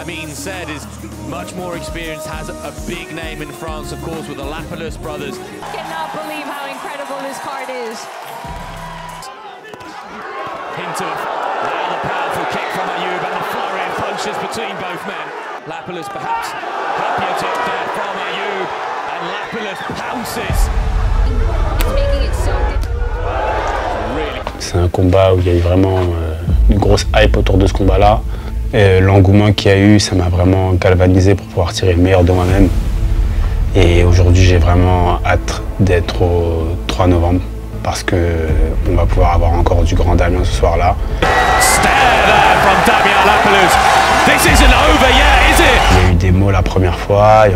Amine said, is much more experienced, has a big name in France, of course, with the Lapalus brothers. I cannot believe how incredible this card is. Hinter, now the powerful kick from Ayoub and the flurry of punches between both men. Lapalus perhaps happier tip there from Ayoub, and Lapalus pounces. It's making it so difficult. C'est un combat où il y a eu vraiment une grosse hype autour de ce combat-là. L'engouement qu'il y a eu, ça m'a vraiment galvanisé pour pouvoir tirer le meilleur de moi-même. Et aujourd'hui, j'ai vraiment hâte d'être au 3 novembre parce qu'on va pouvoir avoir encore du grand Damien ce soir-là. Il y a eu des mots la première fois, il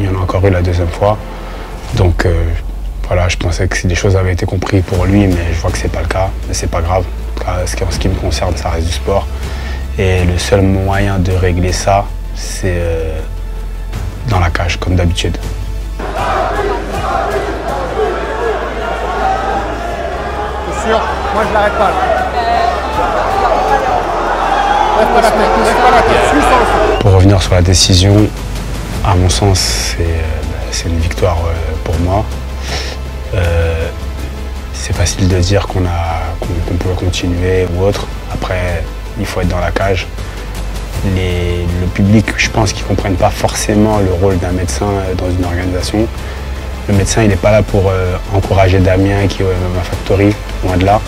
y en a encore eu la deuxième fois. Donc voilà, je pensais que des choses avaient été comprises pour lui, mais je vois que c'est pas le cas. Mais c'est pas grave. En tout cas, en ce qui me concerne, ça reste du sport. Et le seul moyen de régler ça, c'est dans la cage, comme d'habitude. C'est sûr, moi je l'arrête pas. Pour revenir sur la décision, à mon sens, c'est une victoire pour moi. C'est facile de dire qu'on peut continuer ou autre. Après, il faut être dans la cage. Le public, je pense qu'ils ne comprennent pas forcément le rôle d'un médecin dans une organisation. Le médecin, il n'est pas là pour encourager Damien qui est au MMA Factory, loin de là.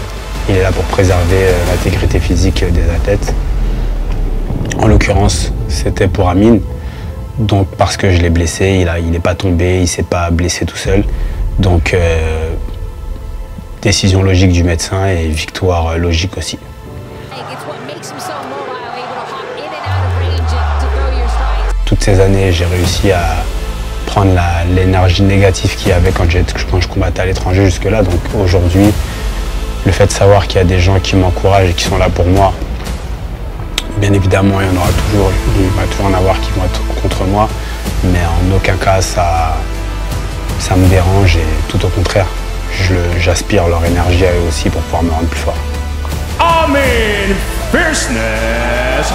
Il est là pour préserver l'intégrité physique des athlètes. En l'occurrence, c'était pour Amine. Donc parce que je l'ai blessé, il n'est pas tombé, il ne s'est pas blessé tout seul. Donc décision logique du médecin et victoire logique aussi. Toutes ces années, j'ai réussi à prendre l'énergie négative qu'il y avait quand je combattais à l'étranger jusque-là. Donc aujourd'hui, le fait de savoir qu'il y a des gens qui m'encouragent et qui sont là pour moi, bien évidemment, il va toujours en avoir qui vont être contre moi, mais en aucun cas ça me dérange et tout au contraire, j'aspire leur énergie à eux aussi pour pouvoir me rendre plus fort. Amine Fierceness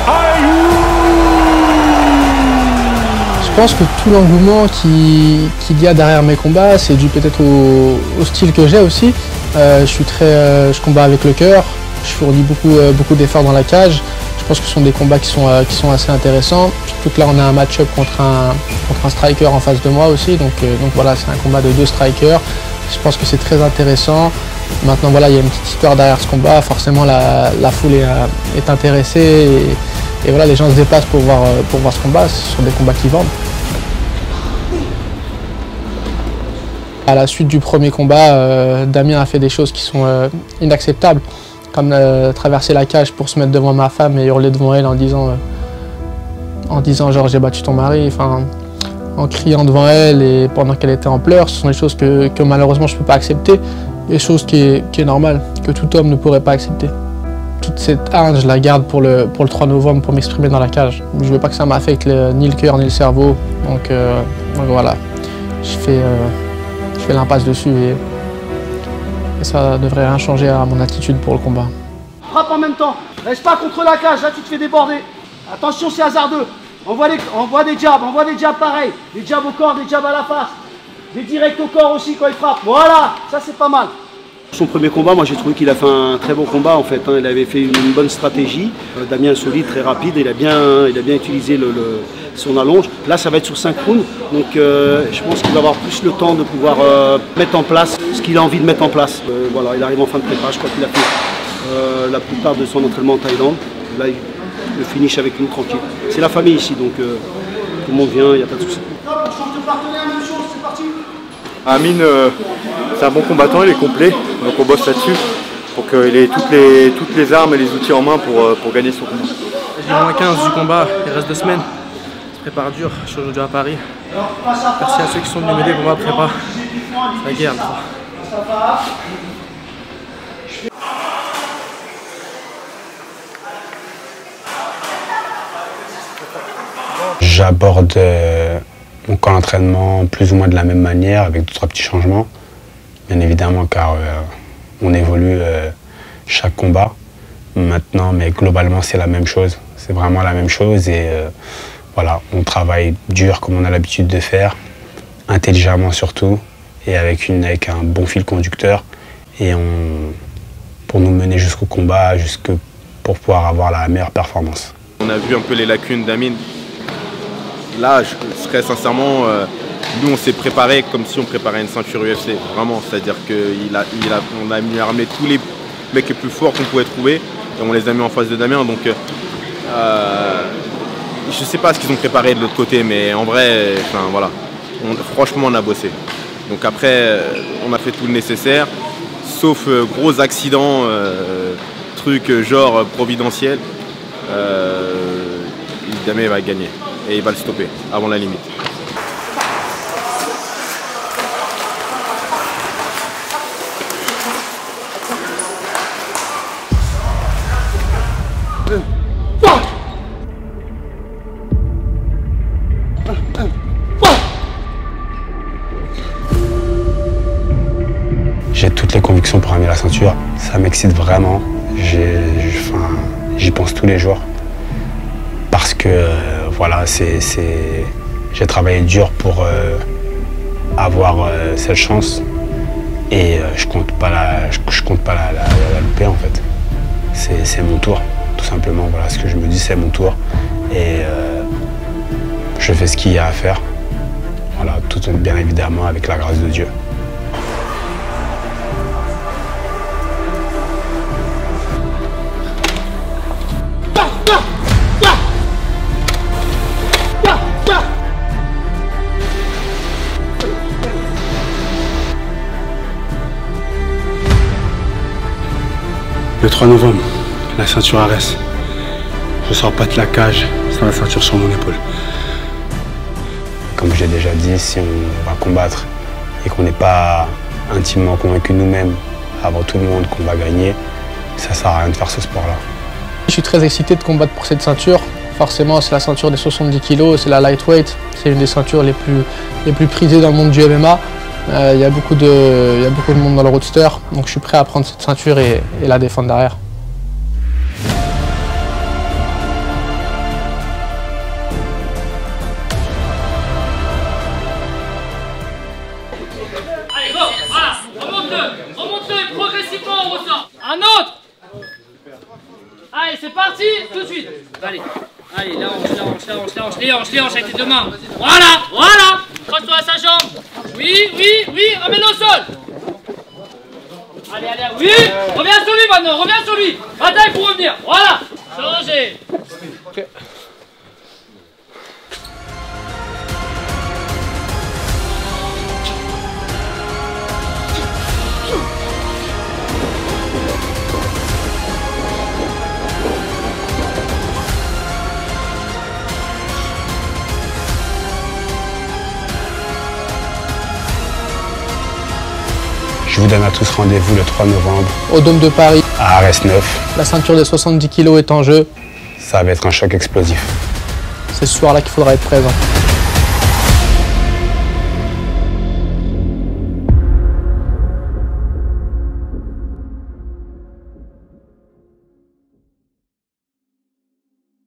Je pense que tout l'engouement qu'il y a derrière mes combats, c'est dû peut-être au style que j'ai aussi. Je combats avec le cœur, je fournis beaucoup d'efforts dans la cage. Je pense que ce sont des combats qui sont assez intéressants. Surtout que là, on a un match-up contre un striker en face de moi aussi. Donc voilà, c'est un combat de 2 strikers. Je pense que c'est très intéressant. Maintenant, voilà, il y a une petite histoire derrière ce combat. Forcément, la foule est intéressée. Et voilà, les gens se déplacent pour voir ce combat. Ce sont des combats qui vendent. À la suite du premier combat, Damien a fait des choses qui sont inacceptables, comme traverser la cage pour se mettre devant ma femme et hurler devant elle en disant genre j'ai battu ton mari, enfin, en criant devant elle et pendant qu'elle était en pleurs. Ce sont des choses que malheureusement je ne peux pas accepter, des choses qui est normale, que tout homme ne pourrait pas accepter. Toute cette haine, je la garde pour le 3 novembre pour m'exprimer dans la cage. Je ne veux pas que ça m'affecte ni le cœur ni le cerveau, donc voilà, je fais l'impasse dessus et ça ne devrait rien changer à mon attitude pour le combat. Frappe en même temps, reste pas contre la cage, là tu te fais déborder. Attention, c'est hasardeux. Envoie des jabs pareil. Des jabs au corps, des jabs à la face. Des directs au corps aussi quand il frappe. Voilà, ça c'est pas mal. Son premier combat, moi j'ai trouvé qu'il a fait un très bon combat en fait. Il avait fait une bonne stratégie. Damien est solide, très rapide. Il a bien utilisé son allonge. Là, ça va être sur 5 rounds. Donc je pense qu'il va avoir plus le temps de pouvoir mettre en place ce qu'il a envie de mettre en place. Voilà, il arrive en fin de prépa. Je crois qu'il a fait la plupart de son entraînement en Thaïlande. Là, il le finish avec nous tranquille. C'est la famille ici, donc tout le monde vient, il n'y a pas de souci. Change de partenaire, même chose, c'est parti. Amine, c'est un bon combattant, il est complet, donc on bosse là-dessus pour qu'il ait toutes les armes et les outils en main pour gagner son combat. J'ai moins 15 du combat, il reste 2 semaines. Je prépare dur, je suis aujourd'hui à Paris. Merci à ceux qui sont venus m'aider pour ma prépa. C'est la guerre. J'aborde mon camp d'entraînement plus ou moins de la même manière, avec 2-3 petits changements, bien évidemment, car on évolue chaque combat. Maintenant, mais globalement, c'est la même chose. C'est vraiment la même chose et voilà, on travaille dur comme on a l'habitude de faire, intelligemment surtout, et avec un bon fil conducteur, et pour nous mener jusqu'au combat, pour pouvoir avoir la meilleure performance. On a vu un peu les lacunes d'Amine. Là, très sincèrement, nous on s'est préparé comme si on préparait une ceinture UFC, vraiment. C'est-à-dire qu'on a ramené tous les mecs les plus forts qu'on pouvait trouver et on les a mis en face de Damien. Donc, je ne sais pas ce qu'ils ont préparé de l'autre côté, mais en vrai, enfin, voilà, franchement on a bossé. Donc après, on a fait tout le nécessaire, sauf gros accidents, trucs genre providentiel. Damien va gagner et il va le stopper avant la limite. J'ai toutes les convictions pour ramener la ceinture, ça m'excite vraiment, j'y pense tous les jours. Parce que voilà, j'ai travaillé dur pour avoir cette chance et je compte pas la louper en fait. C'est mon tour, tout simplement. Voilà ce que je me dis, c'est mon tour et je fais ce qu'il y a à faire. Voilà, tout bien évidemment avec la grâce de Dieu. Le 3 novembre, la ceinture Ares. Je sors pas de la cage sans la ceinture sur mon épaule. Comme j'ai déjà dit, si on va combattre et qu'on n'est pas intimement convaincu nous-mêmes, avant tout le monde, qu'on va gagner, ça sert à rien de faire ce sport-là. Je suis très excité de combattre pour cette ceinture. Forcément, c'est la ceinture des 70 kg, c'est la lightweight. C'est une des ceintures les plus prisées dans le monde du MMA. Il y a beaucoup de monde dans le roadster, donc je suis prêt à prendre cette ceinture et la défendre derrière. Allez, go, voilà, remonte-le progressivement, on ressort. Un autre. Allez, c'est parti, tout de suite. Allez, là, les hanches avec les deux mains. Voilà, croche-toi à sa jambe. Oui, ramène au sol. Allez, oui, reviens sur lui maintenant, reviens sur lui. Bataille pour revenir, voilà, changez. Okay. Je vous donne à tous rendez-vous le 3 novembre. Au Dôme de Paris. À Ares 9. La ceinture des 70 kg est en jeu. Ça va être un choc explosif. C'est ce soir-là qu'il faudra être présent.